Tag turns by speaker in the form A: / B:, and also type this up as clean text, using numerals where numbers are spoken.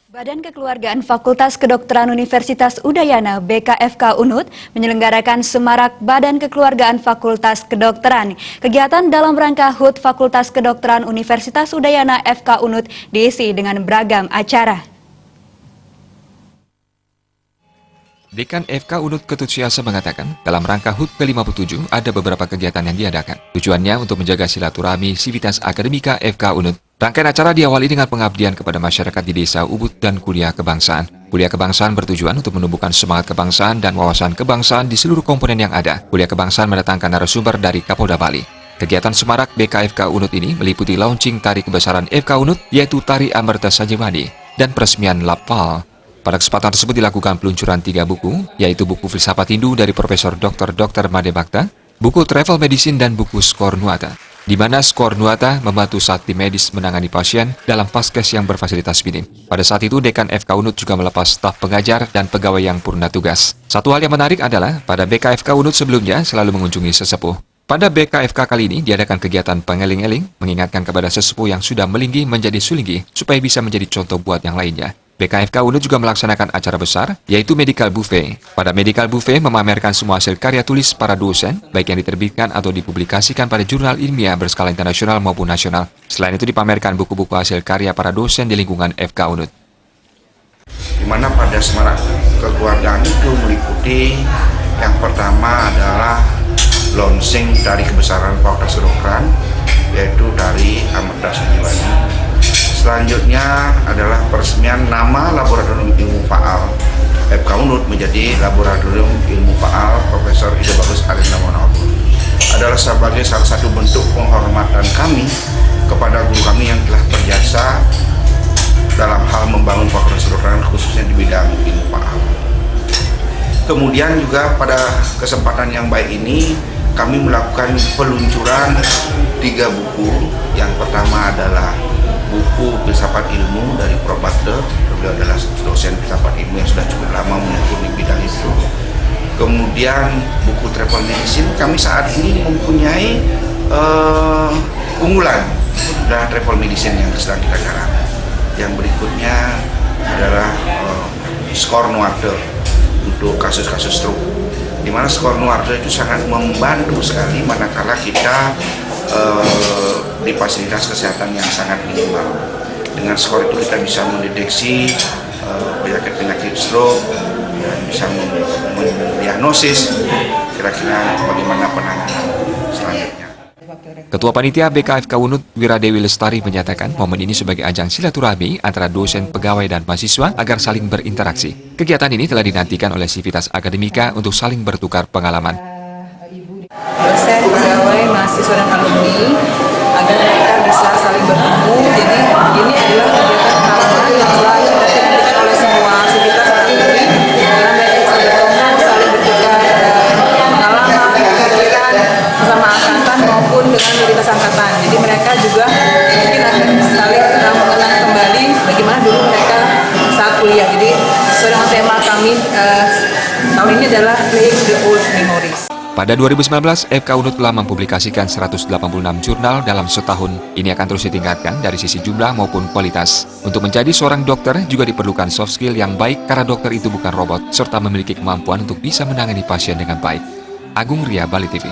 A: Badan Kekeluargaan Fakultas Kedokteran Universitas Udayana (BKFK Unut) menyelenggarakan Semarak Badan Kekeluargaan Fakultas Kedokteran. Kegiatan dalam rangka HUT Fakultas Kedokteran Universitas Udayana FK Unut diisi dengan beragam acara.
B: Dekan FK Unut Ketut Syasa mengatakan, dalam rangka HUT ke-57 ada beberapa kegiatan yang diadakan. Tujuannya untuk menjaga silaturahmi Sivitas Akademika FK Unut. Rangkaian acara diawali dengan pengabdian kepada masyarakat di Desa Ubud dan kuliah kebangsaan. Kuliah kebangsaan bertujuan untuk menumbuhkan semangat kebangsaan dan wawasan kebangsaan di seluruh komponen yang ada. Kuliah kebangsaan mendatangkan narasumber dari Kapolda Bali. Kegiatan Semarak BKFK Unut ini meliputi launching tari kebesaran FK Unut, yaitu Tari Amerta Sajewadi, dan peresmian Lapal. Pada kesempatan tersebut dilakukan peluncuran 3 buku, yaitu buku Filsafat Hindu dari Profesor Dr. Made Bhakta, buku Travel Medicine, dan buku Skor Nuata, di mana Skor Nuata membantu sakti medis menangani pasien dalam vaskes yang berfasilitas minim. Pada saat itu, Dekan FK Unut juga melepas staf pengajar dan pegawai yang purna tugas. Satu hal yang menarik adalah, pada BKFK Unut sebelumnya selalu mengunjungi sesepuh. Pada BKFK kali ini diadakan kegiatan pengeling-eling, mengingatkan kepada sesepuh yang sudah melinggi menjadi sulinggi, supaya bisa menjadi contoh buat yang lainnya. BKFK Unut juga melaksanakan acara besar, yaitu Medical Buffet. Pada Medical Buffet memamerkan semua hasil karya tulis para dosen, baik yang diterbitkan atau dipublikasikan pada jurnal ilmiah berskala internasional maupun nasional. Selain itu dipamerkan buku-buku hasil karya para dosen di lingkungan FK Unut.
C: Di mana pada Semarak kekeluargaan itu meliputi yang pertama adalah launching dari kebesaran Fakultas Kedokteran, yaitu dari Amerta Sajewadi. Selanjutnya adalah peresmian nama Laboratorium Ilmu Faal FK Unut menjadi Laboratorium Ilmu Faal Profesor Ida Bagus Arina Monoto. Adalah sebagai salah satu bentuk penghormatan kami kepada guru kami yang telah berjasa dalam hal membangun Fakultas Kedokteran khususnya di bidang ilmu faal. Kemudian juga pada kesempatan yang baik ini kami melakukan peluncuran 3 buku. Yang pertama adalah buku Filsafat Ilmu dari Prof. Bakter. Beliau adalah dosen filsafat ilmu yang sudah cukup lama menekuni bidang itu. Kemudian buku Travel Medicine, kami saat ini mempunyai unggulan dan Travel Medicine yang sedang kita garap. Yang berikutnya adalah Skor Nuata untuk kasus-kasus stroke, di mana Skor Nuata itu sangat membantu sekali manakala kita di fasilitas kesehatan yang sangat minimal. Dengan skor itu kita bisa mendeteksi penyakit-penyakit stroke dan bisa mendiagnosis kira-kira bagaimana penanganan selanjutnya.
B: Ketua Panitia BKFK Unut Wiradewi Lestari menyatakan momen ini sebagai ajang silaturahmi antara dosen, pegawai, dan mahasiswa agar saling berinteraksi. Kegiatan ini telah dinantikan oleh Sivitas Akademika untuk saling bertukar pengalaman.
D: Dosen, pegawai, mahasiswa, dan alumni agar mereka bisa saling bertemu. Jadi ini adalah kegiatan pengalaman yang selalu dilakukan oleh semua Sivitas Akademika, karena mereka bisa bertemu, saling bertukar pengalaman, pikiran bersama angkatan maupun dengan lintas angkatan. Jadi mereka juga mungkin akan saling mengenang kembali bagaimana dulu mereka saat kuliah. Jadi sesuai dengan tema kami tahun ini adalah Playing the Old Memories.
B: Pada 2019, FK Unut telah mempublikasikan 186 jurnal dalam setahun. Ini akan terus ditingkatkan dari sisi jumlah maupun kualitas. Untuk menjadi seorang dokter juga diperlukan soft skill yang baik karena dokter itu bukan robot, serta memiliki kemampuan untuk bisa menangani pasien dengan baik. Agung Ria, Bali TV.